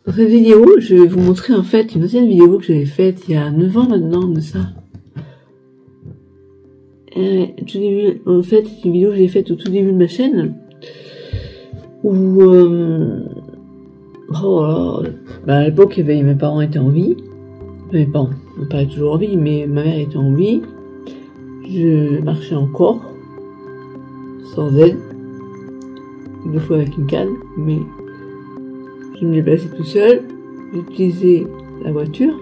Dans cette vidéo, je vais vous montrer en fait une ancienne vidéo que j'avais faite il y a 9 ans maintenant de ça. En fait, c'est une vidéo que j'ai faite au tout début de ma chaîne où à l'époque, mes parents étaient en vie. Mes parents, mon père est toujours en vie, mais ma mère était en vie. Je marchais encore, sans aide, deux fois avec une canne, mais je me déplaçais tout seul. J'utilisais la voiture.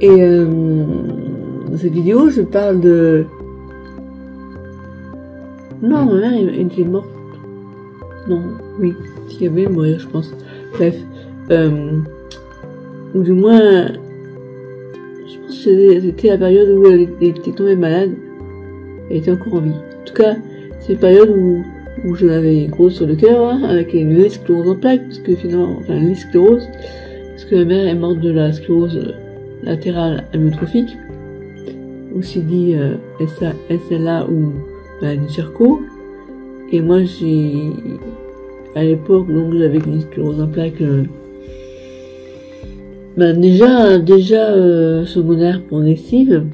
Et dans cette vidéo, je parle de... Non, ma mère était morte. Non, oui, si elle allait mourir, je pense. Bref, ou du moins, je pense que c'était la période où elle était tombée malade. Elle était encore en vie. En tout cas, c'est une période où je l'avais grosse sur le cœur, hein, avec une sclérose en plaques, parce que finalement, enfin, une sclérose, parce que ma mère est morte de la sclérose latérale amyotrophique, aussi dit SLA ou maladie de Charcot. Et moi, à l'époque, donc, j'avais une sclérose en plaques, déjà secondaire progressive,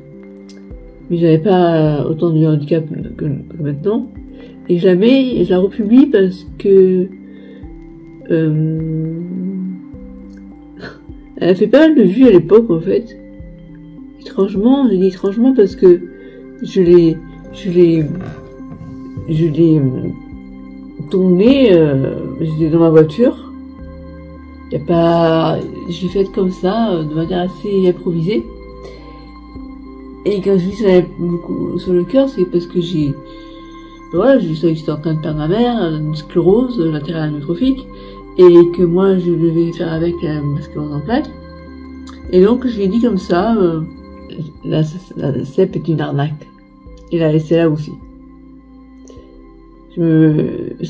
mais j'avais pas autant de handicap que maintenant. Et jamais je la republie parce que elle a fait pas mal de vues à l'époque en fait. Étrangement, j'ai dit étrangement parce que je l'ai tournée, j'étais dans ma voiture. Je l'ai faite comme ça, de manière assez improvisée. Et quand je dis que j'avais beaucoup sur le cœur, c'est parce que je savais que j'étais en train de perdre ma mère, une sclérose latérale amyotrophique, et que moi je devais faire avec ma sclérose en plaques. Et donc je lui ai dit comme ça, la CEP est une arnaque. Et la SLA aussi. Ça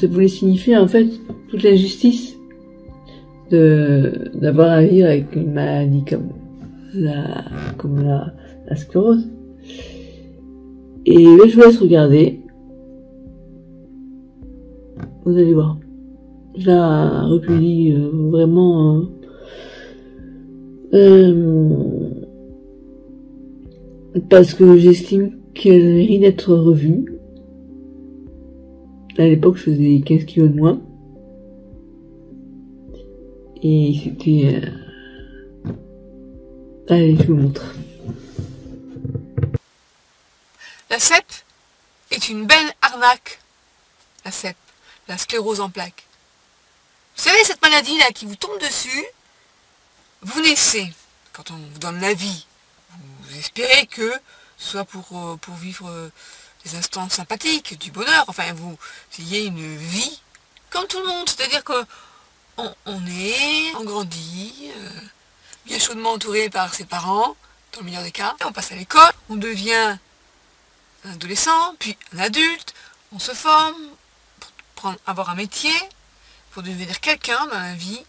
voulait signifier en fait toute l'injustice d'avoir à vivre avec une maladie comme la sclérose. Et là, je vous laisse regarder. Vous allez voir. Je la republie vraiment parce que j'estime qu'elle mérite d'être revue. À l'époque, je faisais 15 kilos de moins. Et c'était... Allez, je vous montre. La CEP est une belle arnaque. La CEP, la sclérose en plaques. Vous savez, cette maladie-là qui vous tombe dessus, vous naissez, quand on vous donne la vie, vous espérez que ce soit pour vivre des instants sympathiques, du bonheur, enfin vous ayez une vie comme tout le monde, c'est-à-dire que on grandit, bien chaudement entouré par ses parents, dans le meilleur des cas, on passe à l'école, on devient un adolescent, puis un adulte, on se forme pour avoir un métier, pour devenir quelqu'un dans la vie,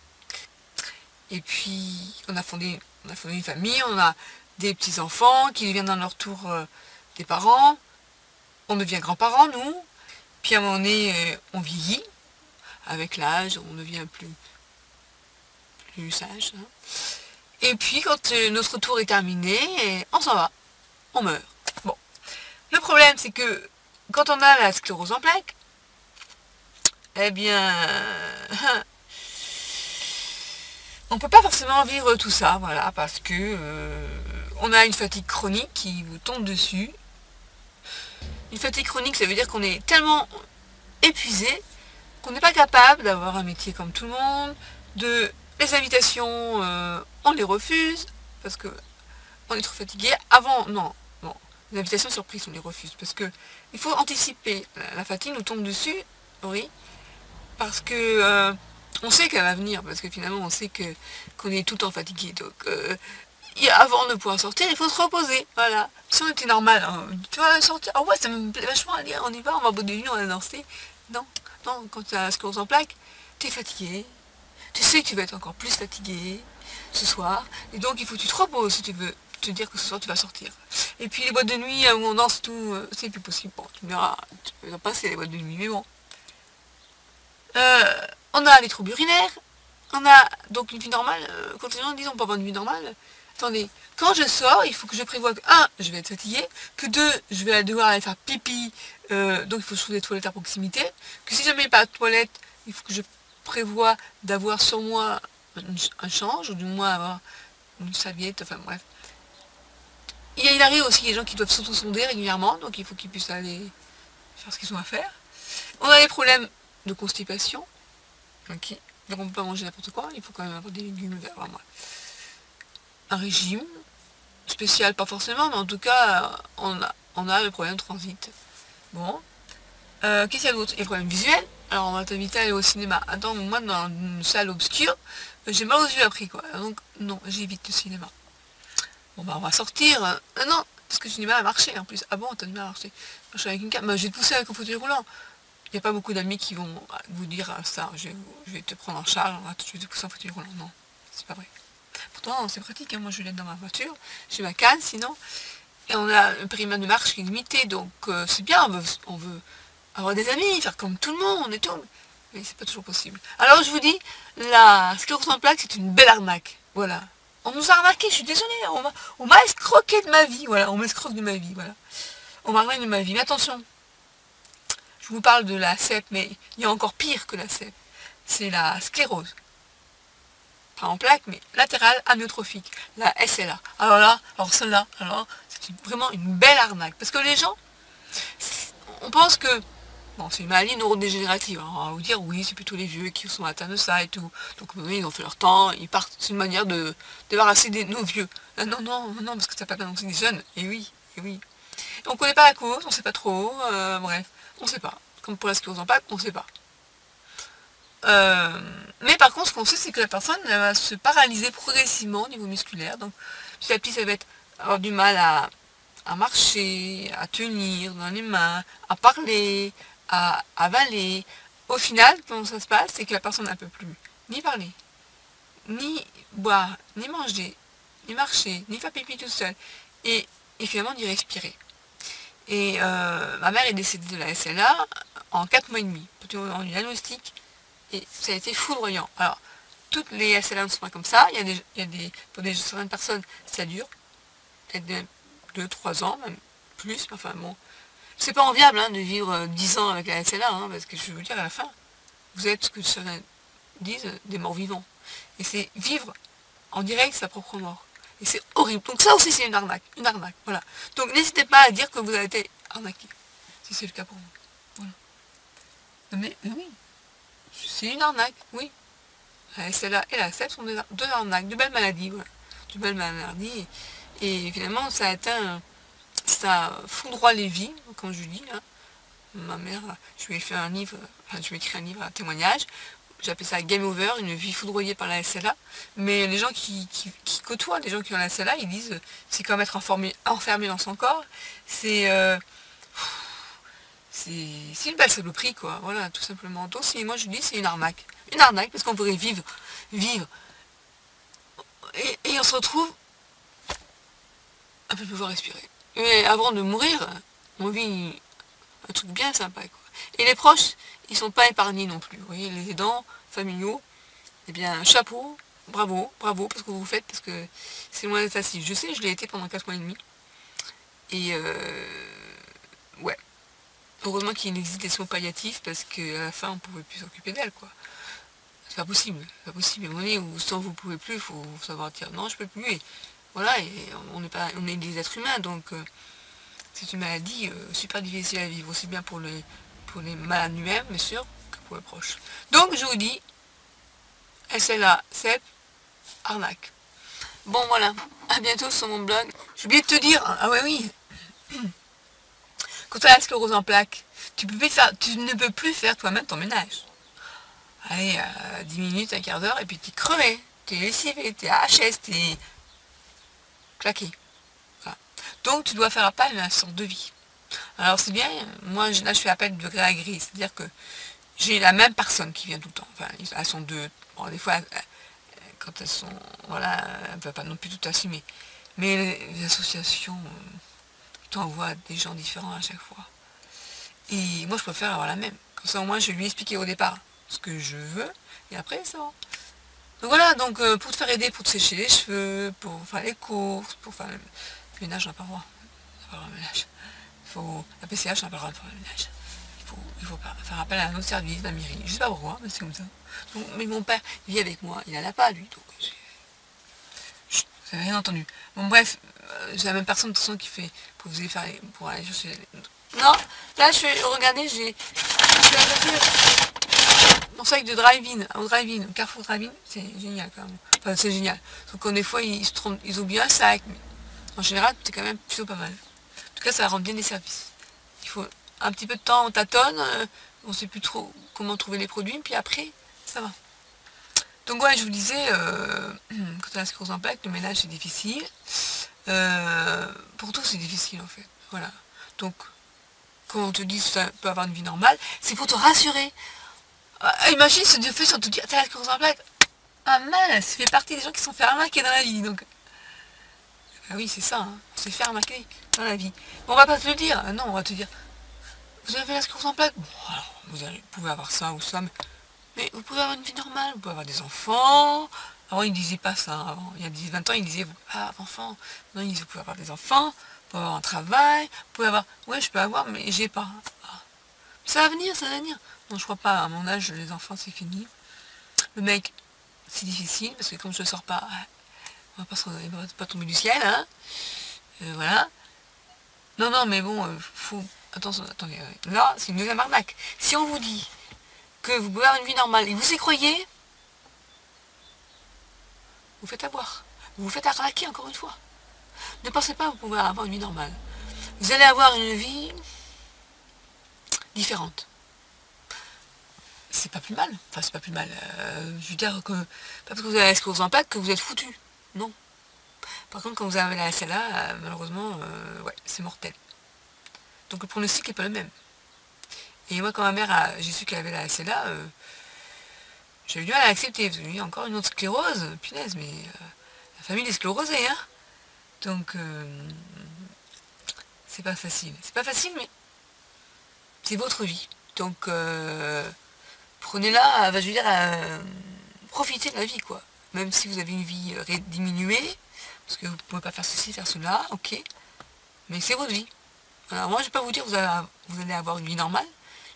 et puis on a fondé une famille, on a des petits-enfants qui deviennent dans leur tour des parents, on devient grands-parents, nous, puis à un moment donné, on vieillit, avec l'âge, on devient plus sage, hein. Et puis quand notre tour est terminé, on s'en va, on meurt. Bon, le problème c'est que quand on a la sclérose en plaques, eh bien, on ne peut pas forcément vivre tout ça, voilà, parce que on a une fatigue chronique qui vous tombe dessus. Une fatigue chronique, ça veut dire qu'on est tellement épuisé qu'on n'est pas capable d'avoir un métier comme tout le monde, les invitations, on les refuse, parce que on est trop fatigué. Non, les invitations surprises, on les refuse, parce que il faut anticiper. La fatigue nous tombe dessus, oui, parce que on sait qu'elle va venir, parce que finalement on sait qu'on est tout le temps fatigué, donc avant de pouvoir sortir, il faut se reposer, voilà. Si on était normal, hein, tu vas sortir, ah ouais, ça me plaît vachement, allez, on y va, on va en boîte de nuit, on va danser. Non, quand tu as la sclérose en plaques, tu es fatigué, tu sais que tu vas être encore plus fatigué ce soir, et donc il faut que tu te reposes si tu veux te dire que ce soir tu vas sortir. Et puis les boîtes de nuit où on danse tout, c'est plus possible, bon, tu me diras, tu peux passer les boîtes de nuit, mais bon. On a les troubles urinaires, on a donc une vie normale, quand les gens disent on peut avoir une vie normale, attendez, quand je sors, il faut que je prévoie que 1, je vais être fatiguée, que 2, je vais devoir aller faire pipi, donc il faut que je trouve des toilettes à proximité, que si jamais il n'y a pas de toilette, il faut que je prévoie d'avoir sur moi un change, ou du moins avoir une serviette, enfin bref. Il arrive aussi des gens qui doivent s'auto-sonder régulièrement, donc il faut qu'ils puissent aller faire ce qu'ils ont à faire. On a des problèmes de constipation, ok. Donc on ne peut pas manger n'importe quoi, il faut quand même avoir des légumes, vraiment. Un régime spécial, pas forcément, mais en tout cas, on a le problème de transit. Bon. Qu'est-ce qu'il y a d'autre? Il y a le problème visuel. Alors on va t'inviter à aller au cinéma. Attends, moi dans une salle obscure, j'ai mal aux yeux après quoi. Donc non, j'évite le cinéma. Bon bah on va sortir. Non, parce que j'ai du mal à marcher en plus. Ah bon, t'as du mal à marcher. Je suis avec une carte. Bah, je vais te pousser avec un fauteuil roulant. Il n'y a pas beaucoup d'amis qui vont vous dire ça, je vais te prendre en charge, je vais te pousser en fauteuil roulant. Non, c'est pas vrai. Pourtant, c'est pratique, hein. Moi je l'aide dans ma voiture, j'ai ma canne sinon. Et on a un périmètre de marche qui est limité, donc c'est bien, on veut avoir des amis, faire comme tout le monde et tout. Mais c'est pas toujours possible. Alors je vous dis, la sclérose en plaques, c'est une belle arnaque. Voilà. On nous a arnaqué, je suis désolée, on m'a escroqué de ma vie, voilà, on m'escroque de ma vie, voilà. On m'a arnaqué de ma vie, mais attention. Je vous parle de la CEP, mais il y a encore pire que la CEP. C'est la sclérose. Pas en plaques, mais latérale amyotrophique, la SLA. Alors celle-là, c'est vraiment une belle arnaque. Parce que les gens, on pense que, bon, c'est une maladie neurodégénérative. On va vous dire, oui, c'est plutôt les vieux qui sont atteints de ça et tout. Donc, ils ont fait leur temps, ils partent. C'est une manière de débarrasser nos vieux. Non, parce que ça peut pas annoncer des jeunes. Et oui. Et on connaît pas la cause, on sait pas trop, bref. On ne sait pas. Comme pour la sclérose en plaques, on ne sait pas. Mais par contre, ce qu'on sait, c'est que la personne elle va se paralyser progressivement au niveau musculaire. Donc, petit à petit, ça va avoir du mal à marcher, à tenir dans les mains, à parler, à avaler. Au final, comment ça se passe, c'est que la personne ne peut plus ni parler, ni boire, ni manger, ni marcher, ni faire pipi tout seul. Et finalement, ni respirer. Et ma mère est décédée de la SLA en 4 mois et demi, en diagnostic, et ça a été foudroyant. Alors, toutes les SLA ne sont pas comme ça, pour certaines personnes, ça dure, peut-être 2-3 ans, même plus, mais enfin bon. C'est pas enviable hein, de vivre 10 ans avec la SLA, hein, parce que je veux dire, à la fin, vous êtes ce que certains disent, des morts vivants. Et c'est vivre en direct sa propre mort. Et c'est horrible. Donc ça aussi c'est une arnaque. Voilà. Donc n'hésitez pas à dire que vous avez été arnaqué. Si c'est le cas pour vous. Voilà. Mais oui. C'est une arnaque, oui. La SLA et la CEP sont deux arnaques, de belles maladies, voilà. De belles maladies. Et finalement ça atteint, ça foudroie les vies, comme je dis. Hein. Ma mère, je lui ai fait un livre, je lui ai écrit un livre, un témoignage. J'appelle ça Game Over, une vie foudroyée par la SLA. Mais les gens qui côtoient des gens qui ont la SLA, ils disent c'est comme être enfermé dans son corps. C'est une belle saloperie, quoi. Voilà, tout simplement. Donc, moi je dis c'est une arnaque. Une arnaque, parce qu'on pourrait vivre. Et on se retrouve à peu pouvoir respirer. Mais avant de mourir, on vit un truc bien sympa, quoi. Et les proches, ils sont pas épargnés non plus. Vous voyez, les aidants familiaux, eh bien, chapeau, bravo pour ce que vous faites, parce que c'est loin d'être facile. Je sais, je l'ai été pendant 4 mois et demi. Et ouais. Heureusement qu'il existe des soins palliatifs, parce qu'à la fin, on pouvait plus s'occuper d'elle, quoi. C'est pas possible. À un moment donné où sans vous pouvez plus, il faut savoir dire non, je peux plus. Et voilà, et on est des êtres humains, donc c'est une maladie super difficile à vivre, aussi bien pour les malades lui-même, bien sûr, que pour les proches. Donc, je vous dis, SLA, CEP, arnaque. Bon, voilà. À bientôt sur mon blog. J'ai oublié de te dire, ah ouais, oui. Quand tu as la sclérose en plaques, tu ne peux plus faire toi-même ton ménage. Allez, 10 minutes, un quart d'heure, et puis tu es crevé, tu es lessivé, tu es HS, tu es claqué. Voilà. Donc, tu dois faire appel à une sorte de vie. Alors c'est bien, moi là je fais appel de gré à gré, c'est-à-dire que j'ai la même personne qui vient tout le temps. Enfin, elles sont deux. Bon, des fois, quand elles sont, voilà, elles ne peuvent pas non plus tout assumer. Mais les associations t'envoient des gens différents à chaque fois. Et moi je préfère avoir la même. Comme ça au moins je lui ai expliqué au départ ce que je veux, et après ça va. Donc voilà, donc pour te faire aider, pour te sécher les cheveux, pour faire les courses, pour faire le ménage, on n'a pas le droit. On n'a pas le droit au ménage. La PCH n'a pas le droit de faire le ménage. Il faut pas faire appel à un autre service, la mairie. Je sais pas pourquoi, mais c'est comme ça. Donc, mais mon père, il vit avec moi, il n'en a pas lui, donc chut, vous n'avez rien entendu. Bon bref, c'est la même personne de toute façon qui fait pour vous faire pour aller chercher les... Non, là regardez, j'ai mon sac de drive-in, au drive-in, au Carrefour drive-in, c'est génial quand même. Enfin, c'est génial. Donc des fois, ils se trompent, ils oublient un sac, mais en général, c'est quand même plutôt pas mal. En tout cas, ça rend bien des services. Il faut un petit peu de temps, on tâtonne, on sait plus trop comment trouver les produits, puis après, ça va. Donc ouais, je vous disais, quand on a la sclérose en plaques, le ménage c'est difficile. Pour tout, c'est difficile en fait. Voilà. Donc, quand on te dit que ça peut avoir une vie normale, c'est pour te rassurer. Imagine ce Dieu fait sans te dire, t'as la sclérose en plaques. Ah mince, ça fait partie des gens qui sont fait arnaquer dans la vie. Donc, ah oui, c'est ça, hein. On s'est fait arnaquer dans la vie. Bon, on va pas te le dire. Non, on va te dire, vous avez la sclérose en plaques. Bon, alors, vous pouvez avoir ça ou ça, mais vous pouvez avoir une vie normale, vous pouvez avoir des enfants. Avant, ils ne disaient pas ça. Avant, il y a 10-20 ans, ils disaient, ah, enfant. Non, ils disaient, vous pouvez avoir des enfants, vous pouvez avoir un travail, vous pouvez avoir... Ouais, je peux avoir, mais j'ai pas. Ah. Ça va venir, ça va venir. Non, je crois pas. À mon âge, les enfants, c'est fini. Le mec, c'est difficile, parce que comme je ne sors pas, on va pas tomber du ciel, hein. Voilà. Non, non, mais bon, faut... Attention, attendez. Là, c'est une deuxième arnaque. Si on vous dit que vous pouvez avoir une vie normale et vous y croyez, vous faites avoir. Vous vous faites arnaquer encore une fois. Ne pensez pas que vous pouvez avoir une vie normale. Vous allez avoir une vie différente. C'est pas plus mal. Enfin, c'est pas plus mal. Je veux dire que, pas parce que vous avez la sclérose en plaques que vous êtes foutu. Non. Par contre, quand vous avez la SLA, malheureusement, ouais, c'est mortel. Donc le pronostic n'est pas le même. Et moi, quand ma mère, j'ai su qu'elle avait la SLA, j'avais du mal à l'accepter, parce qu'il y a encore une autre sclérose, punaise, mais la famille est sclérosée, hein. Donc, c'est pas facile. C'est pas facile, mais c'est votre vie. Donc, prenez-la, je veux dire, profitez de la vie, quoi. Même si vous avez une vie diminuée, parce que vous ne pouvez pas faire ceci, faire cela, ok. Mais c'est votre vie. Alors, moi, je ne vais pas vous dire que vous allez avoir une vie normale.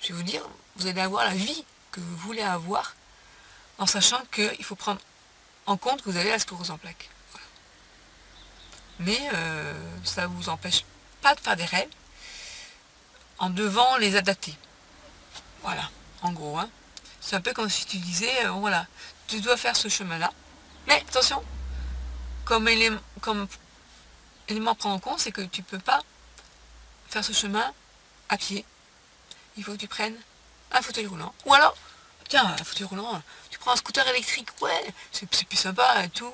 Je vais vous dire, vous allez avoir la vie que vous voulez avoir, en sachant qu'il faut prendre en compte que vous avez la sclérose en plaques. Voilà. Mais ça ne vous empêche pas de faire des rêves en devant les adapter. Voilà, en gros. Hein. C'est un peu comme si tu disais, voilà, tu dois faire ce chemin-là. Mais attention, comme élément à prendre en compte, c'est que tu ne peux pas faire ce chemin à pied. Il faut que tu prennes un fauteuil roulant. Ou alors, tiens, un fauteuil roulant, tu prends un scooter électrique, ouais, c'est plus sympa et tout.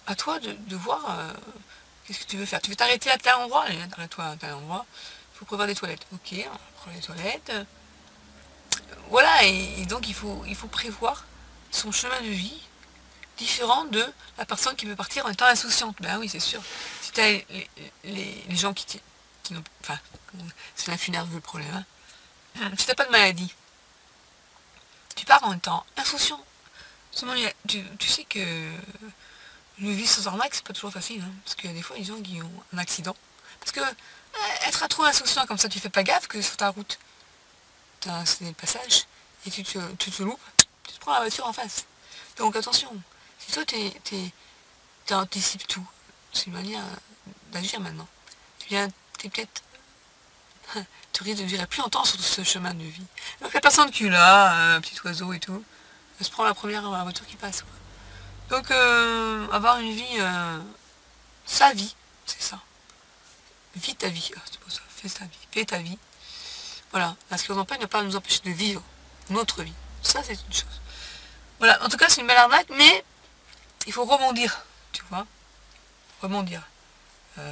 À toi de voir qu'est-ce que tu veux faire. Tu veux t'arrêter à tel endroit, allez, arrête-toi à tel endroit. Il faut prévoir des toilettes. Ok, on prend les toilettes. Voilà, et donc il faut prévoir son chemin de vie différent de la personne qui veut partir en étant insouciante. Ben oui, c'est sûr. Si tu as les gens qui n'ont... Enfin, c'est l'influx nerveux le problème. Hein. Si tu n'as pas de maladie, tu pars en étant insouciant. Seulement, tu sais que le vivre sans arnaque, c'est pas toujours facile. Hein, parce qu'il y a des fois, des gens qui ont un accident. Parce que être trop insouciant comme ça, tu fais pas gaffe que sur ta route, tu as un accident de passage, et tu te loupes, tu te prends la voiture en face. Donc attention, si toi tu anticipes tout, c'est une manière d'agir maintenant. T'es peut-être... tu risques de durer plus longtemps sur ce chemin de vie. Donc la personne qui est là, un petit oiseau et tout, elle se prend la première voiture qui passe. Quoi. Donc avoir une vie, sa vie, c'est ça. Vis ta vie, c'est pour ça, fais ta vie. Voilà, la sclérose en plaques ne va pas nous empêcher de vivre notre vie. Ça, c'est une chose. Voilà, en tout cas, c'est une belle arnaque, mais il faut rebondir, tu vois. Rebondir. Bah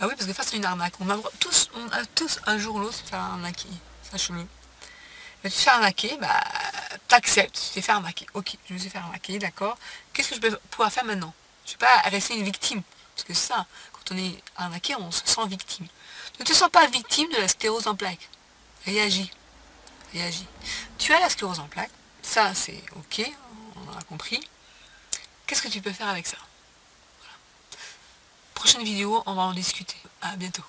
oui, parce que face à une arnaque, on a tous un jour ou l'autre se faire arnaquer, sache-le. Mais tu te fais arnaquer, bah, t'acceptes, tu t'es fait arnaquer. Ok, je me suis fait arnaquer, d'accord. Qu'est-ce que je peux pouvoir faire maintenant? Je ne vais pas rester une victime. Parce que c'est ça, quand on est arnaqué, on se sent victime. Ne te sens pas victime de la sclérose en plaques. Réagis. Réagis. Tu as la sclérose en plaques, ça c'est ok, on a compris. Qu'est-ce que tu peux faire avec ça? Voilà. Prochaine vidéo, on va en discuter. À bientôt.